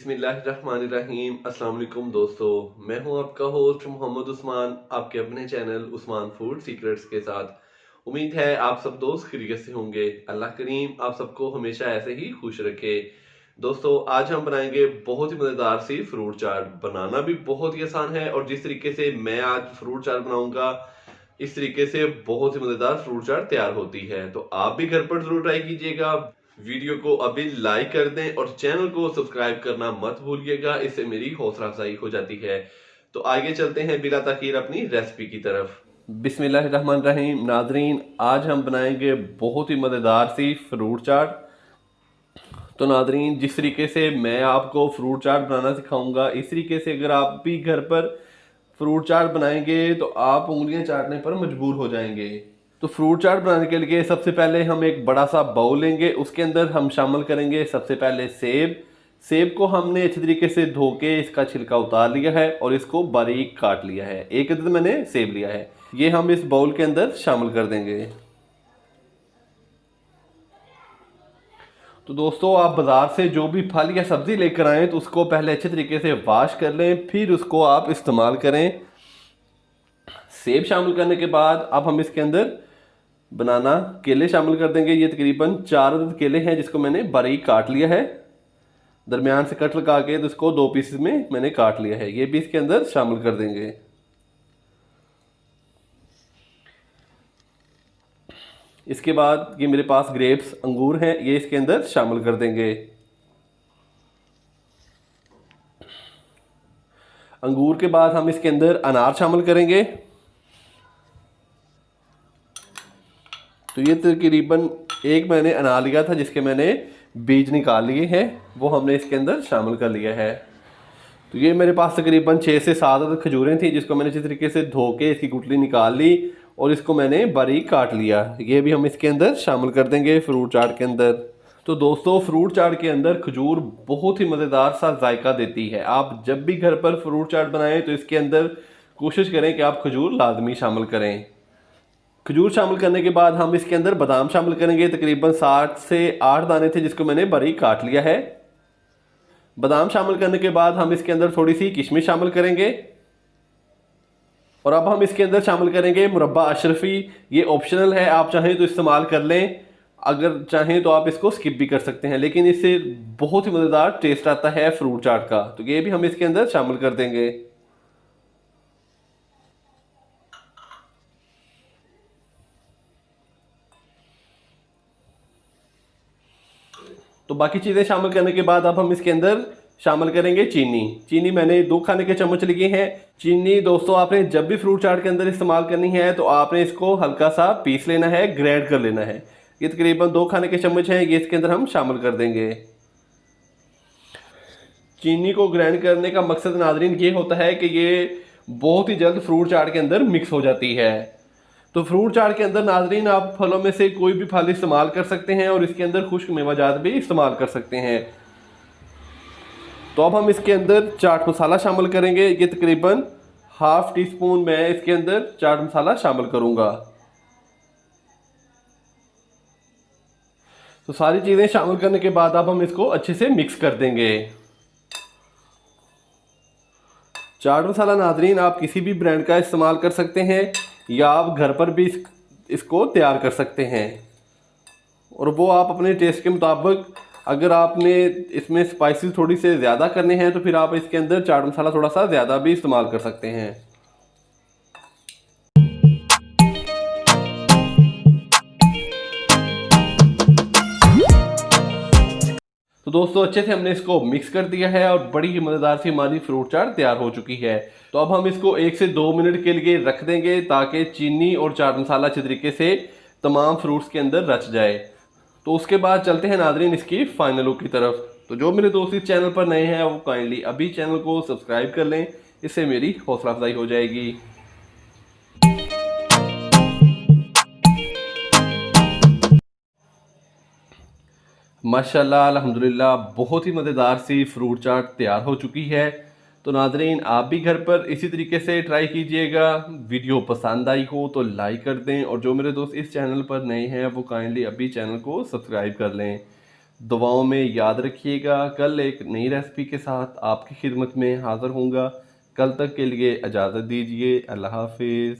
बिस्मिल्लाहिर्रहमानिर्रहीम। अस्सलाम वालेकुम दोस्तों, मैं हूं आपका होस्ट मोहम्मद उस्मान, आपके अपने चैनल उस्मान फूड सीक्रेट्स के साथ। उम्मीद है आप सब दोस्त खैरियत से होंगे। अल्लाह करीम आप सबको हमेशा ऐसे ही खुश रखे। दोस्तों आज हम बनाएंगे बहुत ही मज़ेदार सी फ्रूट चाट। बनाना भी बहुत ही आसान है और जिस तरीके से मैं आज फ्रूट चाट बनाऊंगा इस तरीके से बहुत ही मज़ेदार फ्रूट चाट तैयार होती है। तो आप भी घर पर जरूर ट्राई कीजिएगा। वीडियो को अभी लाइक कर दें और चैनल को सब्सक्राइब करना मत भूलिएगा, इससे मेरी हौसला अफजाई हो जाती है। तो आगे चलते हैं बिला ताखीर अपनी रेसिपी की तरफ। बिस्मिल्लाहिर्रहमानिर्रहीम। नाजरीन आज हम बनाएंगे बहुत ही मज़ेदार सी फ्रूट चाट। तो नाजरीन जिस तरीके से मैं आपको फ्रूट चाट बनाना सिखाऊंगा इस तरीके से अगर आप भी घर पर फ्रूट चाट बनाएंगे तो आप उंगलियां चाटने पर मजबूर हो जाएंगे। तो फ्रूट चाट बनाने के लिए सबसे पहले हम एक बड़ा सा बाउल लेंगे, उसके अंदर हम शामिल करेंगे सबसे पहले सेब। सेब को हमने अच्छी तरीके से धो के इसका छिलका उतार लिया है और इसको बारीक काट लिया है। एक अदद मैंने सेब लिया है, ये हम इस बाउल के अंदर शामिल कर देंगे। तो दोस्तों आप बाज़ार से जो भी फल या सब्ज़ी लेकर आएँ तो उसको पहले अच्छे तरीके से वॉश कर लें, फिर उसको आप इस्तेमाल करें। सेब शामिल करने के बाद अब हम इसके अंदर बनाना केले शामिल कर देंगे। ये तकरीबन 4 अदद केले हैं जिसको मैंने बारीक काट लिया है, दरमियान से कट लगा के तो इसको 2 पीसेस में मैंने काट लिया है, ये भी इसके अंदर शामिल कर देंगे। इसके बाद ये मेरे पास ग्रेप्स अंगूर हैं, ये इसके अंदर शामिल कर देंगे। अंगूर के बाद हम इसके अंदर अनार शामिल करेंगे। तो ये तकरीबन एक मैंने अनार लिया था जिसके मैंने बीज निकाल लिए हैं, वो हमने इसके अंदर शामिल कर लिया है। तो ये मेरे पास तकरीबन 6 से 7 अदद खजूरें थी जिसको मैंने इस तरीके से धो के इसकी गुठली निकाल ली और इसको मैंने बारीक काट लिया, ये भी हम इसके अंदर शामिल कर देंगे फ्रूट चाट के अंदर। तो दोस्तों फ्रूट चाट के अंदर खजूर बहुत ही मज़ेदार सा जायका देती है। आप जब भी घर पर फ्रूट चाट बनाएं तो इसके अंदर कोशिश करें कि आप खजूर लाजमी शामिल करें। खजूर शामिल करने के बाद हम इसके अंदर बादाम शामिल करेंगे, तकरीबन 7 से 8 दाने थे जिसको मैंने बारीक काट लिया है। बादाम शामिल करने के बाद हम इसके अंदर थोड़ी सी किशमिश शामिल करेंगे और अब हम इसके अंदर शामिल करेंगे मुरब्बा अशरफी। ये ऑप्शनल है, आप चाहें तो इस्तेमाल कर लें, अगर चाहें तो आप इसको स्किप भी कर सकते हैं, लेकिन इससे बहुत ही मज़ेदार टेस्ट आता है फ्रूट चाट का। तो ये भी हम इसके अंदर शामिल कर देंगे। तो बाकी चीज़ें शामिल करने के बाद अब हम इसके अंदर शामिल करेंगे चीनी। चीनी मैंने 2 खाने के चम्मच लिए हैं। चीनी दोस्तों आपने जब भी फ्रूट चाट के अंदर इस्तेमाल करनी है तो आपने इसको हल्का सा पीस लेना है, ग्राइंड कर लेना है। ये तकरीबन 2 खाने के चम्मच हैं, ये इसके अंदर हम शामिल कर देंगे। चीनी को ग्राइंड करने का मकसद नाजरीन ये होता है कि ये बहुत ही जल्द फ्रूट चाट के अंदर मिक्स हो जाती है। तो फ्रूट चाट के अंदर नाजरीन आप फलों में से कोई भी फल इस्तेमाल कर सकते हैं और इसके अंदर खुश्क मेवाजात भी इस्तेमाल कर सकते हैं। तो अब हम इसके अंदर चाट मसाला शामिल करेंगे। ये तकरीबन ½ टीस्पून मैं इसके अंदर चाट मसाला शामिल करूंगा। तो सारी चीज़ें शामिल करने के बाद अब हम इसको अच्छे से मिक्स कर देंगे। चाट मसाला नाजरीन आप किसी भी ब्रांड का इस्तेमाल कर सकते हैं या आप घर पर भी इसको तैयार कर सकते हैं और वो आप अपने टेस्ट के मुताबिक, अगर आपने इसमें स्पाइसेस थोड़ी से ज़्यादा करने हैं तो फिर आप इसके अंदर चाट मसाला थोड़ा सा ज़्यादा भी इस्तेमाल कर सकते हैं। तो दोस्तों अच्छे से हमने इसको मिक्स कर दिया है और बड़ी ही मज़ेदार सी हमारी फ्रूट चाट तैयार हो चुकी है। तो अब हम इसको 1 से 2 मिनट के लिए रख देंगे ताकि चीनी और चाट मसाला अच्छे तरीके से तमाम फ्रूट्स के अंदर रच जाए। तो उसके बाद चलते हैं नाजरीन इसकी फाइनल लुक की तरफ। तो जो मेरे दोस्त इस चैनल पर नए हैं वो काइंडली अभी चैनल को सब्सक्राइब कर लें, इससे मेरी हौसला अफजाई हो जाएगी। माशाल्लाह अल्हम्दुलिल्लाह बहुत ही मज़ेदार सी फ्रूट चाट तैयार हो चुकी है। तो नाजरीन आप भी घर पर इसी तरीके से ट्राई कीजिएगा। वीडियो पसंद आई हो तो लाइक कर दें और जो मेरे दोस्त इस चैनल पर नए हैं वो काइंडली अभी चैनल को सब्सक्राइब कर लें। दुआओं में याद रखिएगा। कल एक नई रेसिपी के साथ आपकी खिदमत में हाज़िर होऊंगा। कल तक के लिए इजाज़त दीजिए। अल्लाह हाफिज़।